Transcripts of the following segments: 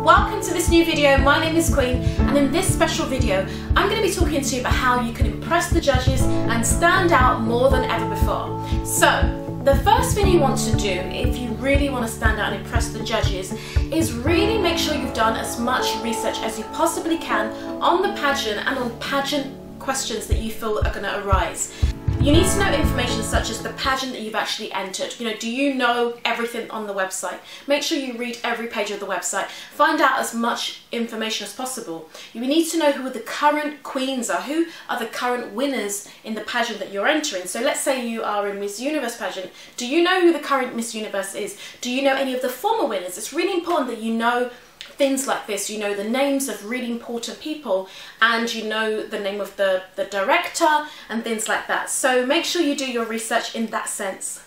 Welcome to this new video. My name is Queen, and in this special video I'm going to be talking to you about how you can impress the judges and stand out more than ever before. So the first thing you want to do if you really want to stand out and impress the judges is really make sure you've done as much research as you possibly can on the pageant and on pageant questions that you feel are going to arise. You need to know information such as the pageant that you've actually entered. Do you know everything on the website? Make sure you read every page of the website. Find out as much information as possible. You need to know who the current queens are, who are the current winners in the pageant that you're entering. So let's say you are in Miss Universe pageant. Do you know who the current Miss Universe is? Do you know any of the former winners? It's really important that you know things like this. You know the names of really important people, and you know the name of the director and things like that. So make sure you do your research in that sense.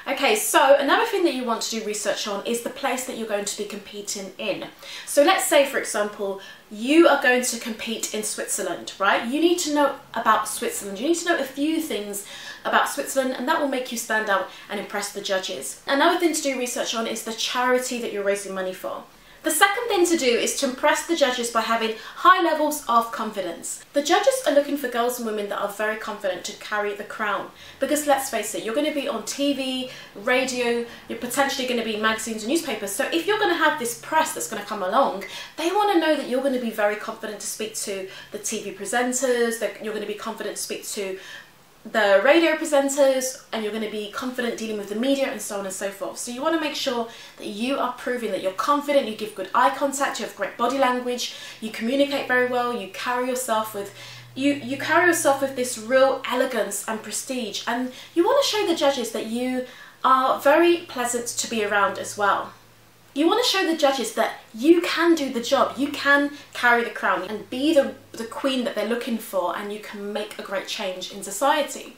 Okay, so another thing that you want to do research on is the place that you're going to be competing in. So let's say, for example, you are going to compete in Switzerland, right? You need to know about Switzerland. You need to know a few things about Switzerland, and that will make you stand out and impress the judges. Another thing to do research on is the charity that you're raising money for. The second thing to do is to impress the judges by having high levels of confidence. The judges are looking for girls and women that are very confident to carry the crown, because let's face it, you're going to be on TV, radio, you're potentially going to be in magazines and newspapers. So if you're going to have this press that's going to come along, they want to know that you're going to be very confident to speak to the TV presenters, that you're going to be confident to speak to the radio presenters, and you're going to be confident dealing with the media and so on and so forth. So you want to make sure that you are proving that you're confident, you give good eye contact, you have great body language, you communicate very well, you carry yourself with this real elegance and prestige, and you want to show the judges that you are very pleasant to be around as well. You want to show the judges that you can do the job, you can carry the crown and be the queen that they're looking for, and you can make a great change in society.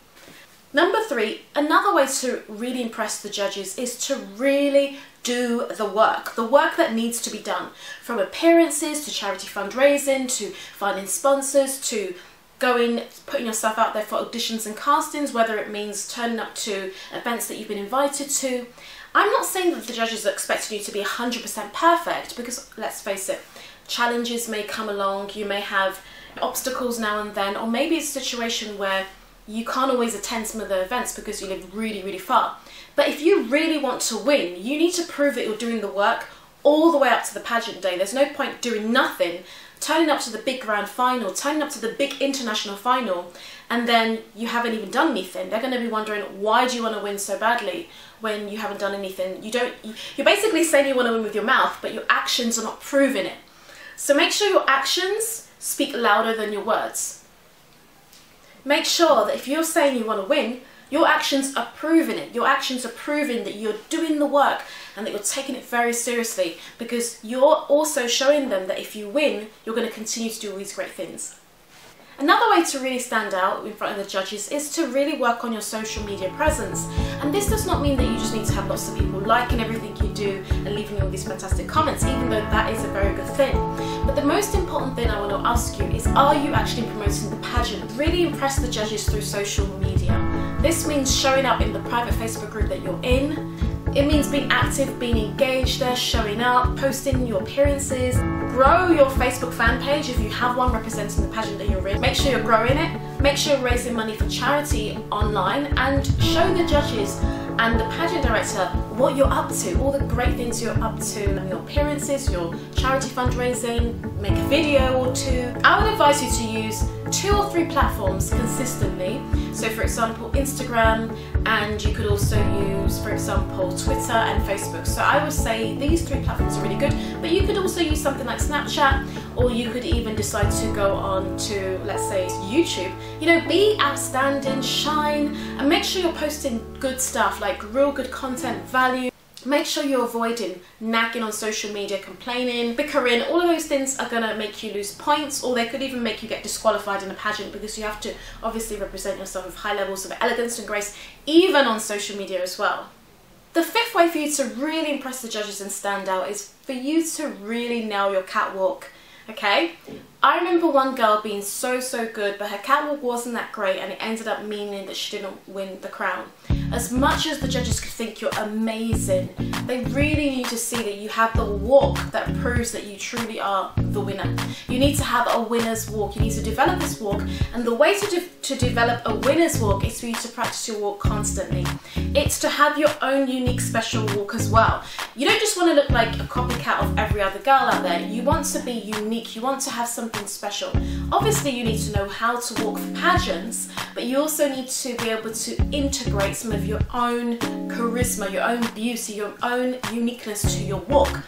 Number 3, another way to really impress the judges is to really do the work that needs to be done, from appearances to charity fundraising to finding sponsors to putting yourself out there for auditions and castings, whether it means turning up to events that you've been invited to. I'm not saying that the judges are expecting you to be 100% perfect, because let's face it, challenges may come along, you may have obstacles now and then, or maybe it's a situation where you can't always attend some of the events because you live really, really far. But if you really want to win, you need to prove that you're doing the work all the way up to the pageant day. There's no point doing nothing, turning up to the big grand final, turning up to the big international final, and then you haven't even done anything. They're going to be wondering, why do you want to win so badly when you haven't done anything? You're basically saying you want to win with your mouth, but your actions are not proving it. So make sure your actions speak louder than your words. Make sure that if you're saying you want to win, your actions are proving it. Your actions are proving that you're doing the work and that you're taking it very seriously, because you're also showing them that if you win, you're going to continue to do all these great things. Another way to really stand out in front of the judges is to really work on your social media presence. And this does not mean that you just need to have lots of people liking everything you do and leaving you all these fantastic comments, even though that is a very good thing. But the most important thing I want to ask you is, are you actually promoting the pageant? Really impress the judges through social media. This means showing up in the private Facebook group that you're in. It means being active, being engaged there, showing up, posting your appearances. Grow your Facebook fan page if you have one representing the pageant that you're in. Make sure you're growing it. Make sure you're raising money for charity online, and show the judges and the pageant director what you're up to, all the great things you're up to, your appearances, your charity fundraising, make a video or 2. I would advise you to use 2 or 3 platforms consistently. So for example, Instagram, and you could also use, for example, Twitter and Facebook. So I would say these 3 platforms are really good, but you could also use something like Snapchat, or you could even decide to go on to, let's say, YouTube. Be outstanding, shine, and make sure you're posting good stuff, like real good content, value. Make sure you're avoiding nagging on social media, complaining, bickering. All of those things are going to make you lose points, or they could even make you get disqualified in a pageant, because you have to obviously represent yourself with high levels of elegance and grace, even on social media as well. The 5th way for you to really impress the judges and stand out is for you to really nail your catwalk. okay? I remember one girl being so good, but her catwalk wasn't that great, and it ended up meaning that she didn't win the crown. As much as the judges could think you're amazing, they really need to see that you have the walk that proves that you truly are the winner. You need to have a winner's walk. You need to develop this walk, and the way to develop a winner's walk is for you to practice your walk constantly. It's to have your own unique special walk as well. You don't just want to look like a copycat of every other girl out there. You want to be unique. You want to have something special. Obviously you need to know how to walk for pageants, but you also need to be able to integrate some of your own charisma, your own beauty, your own uniqueness to your walk.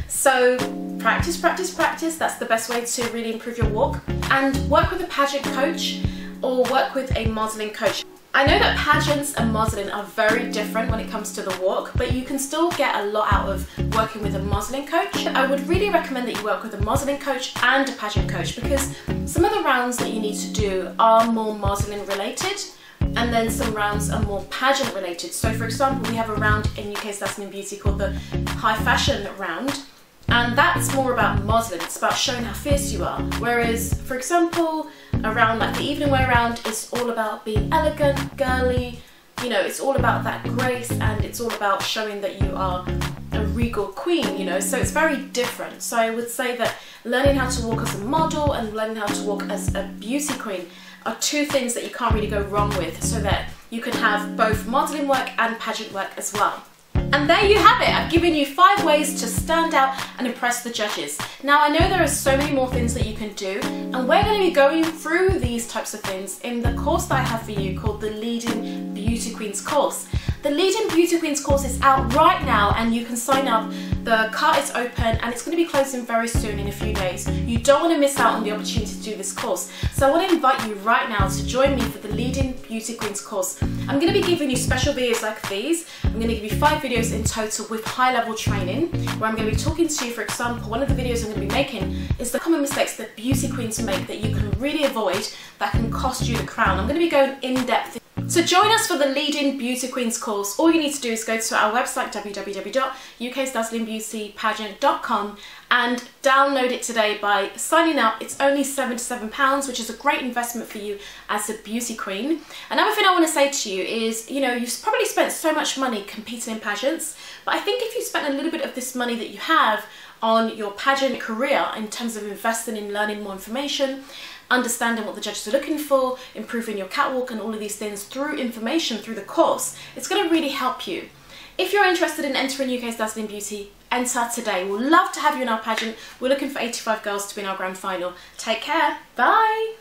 So practice, practice, practice. That's the best way to really improve your walk. And work with a pageant coach or work with a modelling coach. I know that pageants and modelling are very different when it comes to the walk, but you can still get a lot out of working with a modelling coach. I would really recommend that you work with a modelling coach and a pageant coach, because some of the rounds that you need to do are more modelling related, and then some rounds are more pageant related. So for example, we have a round in UK's Dazzling Beauty called the High Fashion round, and that's more about modelling. It's about showing how fierce you are. Whereas, for example, a round like the evening wear round is all about being elegant, girly, you know, it's all about that grace, and it's all about showing that you are a regal queen, you know, so it's very different. So I would say that learning how to walk as a model and learning how to walk as a beauty queen are two things that you can't really go wrong with, so that you can have both modelling work and pageant work as well. And there you have it. I've given you 5 ways to stand out and impress the judges. Now I know there are so many more things that you can do, and we're going to be going through these types of things in the course that I have for you called the Leading Beauty Queens course. The Leading Beauty Queens course is out right now, and you can sign up. The cart is open and it's going to be closing very soon in a few days. You don't want to miss out on the opportunity to do this course. So I want to invite you right now to join me for the Leading Beauty Queens course. I'm going to be giving you special videos like these. I'm going to give you 5 videos in total with high-level training, where I'm going to be talking to you. For example, one of the videos I'm going to be making is the common mistakes that beauty queens make that you can really avoid, that can cost you the crown. I'm going to be going in depth. So join us for the Leading Beauty Queens course. All you need to do is go to our website www.uksdazzlingbeautypageant.com and download it today by signing up. It's only £77, which is a great investment for you as a beauty queen. Another thing I want to say to you is, you know, you've probably spent so much money competing in pageants, but I think if you spent a little bit of this money that you have on your pageant career in terms of investing in learning more information, understanding what the judges are looking for, improving your catwalk and all of these things through information through the course, it's going to really help you. If you're interested in entering UK's Dazzling Beauty, enter today. We'll love to have you in our pageant. We're looking for 85 girls to be in our grand final. Take care. Bye.